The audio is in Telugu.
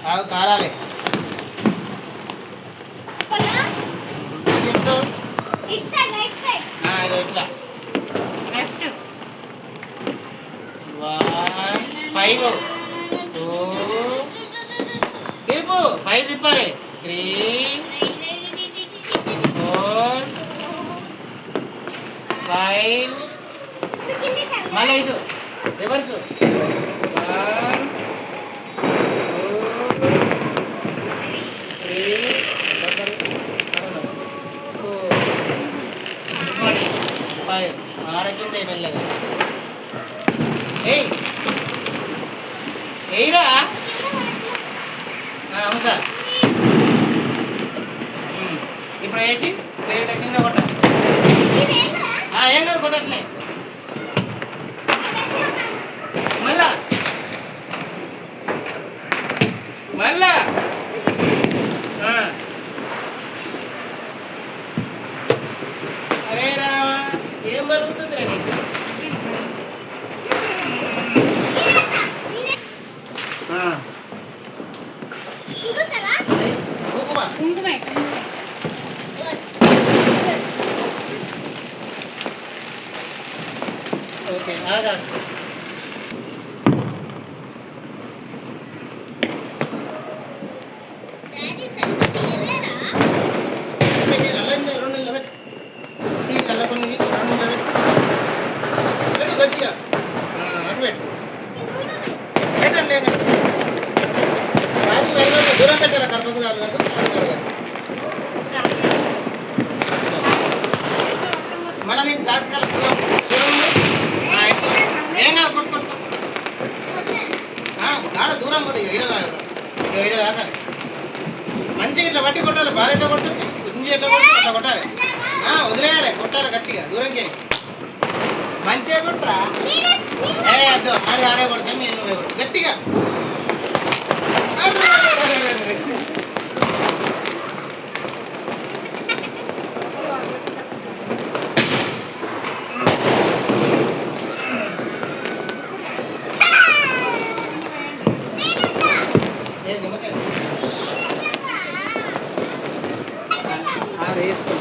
ఆగు కారాలి చెప్తావు ఇట్లా 1 5 2 తిప్పు 5 తిప్పాలి 3 4 5 మళ్ళీ ఇటు రివర్స్ 1 ఆడకిందే మెల్లగా ఎయిరా ఇంకా ఇప్పుడు వేసి ప్లేట్ కింద కొట్టాలి ఏం కాదు కొట్టట్లే మళ్ళా మళ్ళా అరే రావా ఏం జరుగుతుంది రా ఓకే ఆగా దూరం పెట్టారా కడపకు మళ్ళీ నీకు దాకా ఏం కాదు కొట్టు గాడ దూరం కొట్టి ఇడ దాకా మంచిగా ఇట్లా బట్టి కొట్టాలి బాగా ఎట్లా కొడుతుంది ఇంజి ఎట్లా కొడుతుంది అట్లా కొట్టాలి వదిలేయాలి కొట్టాలి గట్టిగా దూరంకి మంచిగా కొట్టరా అద్దు ఆడే కొడతాను నేను గట్టిగా అది వేసుకో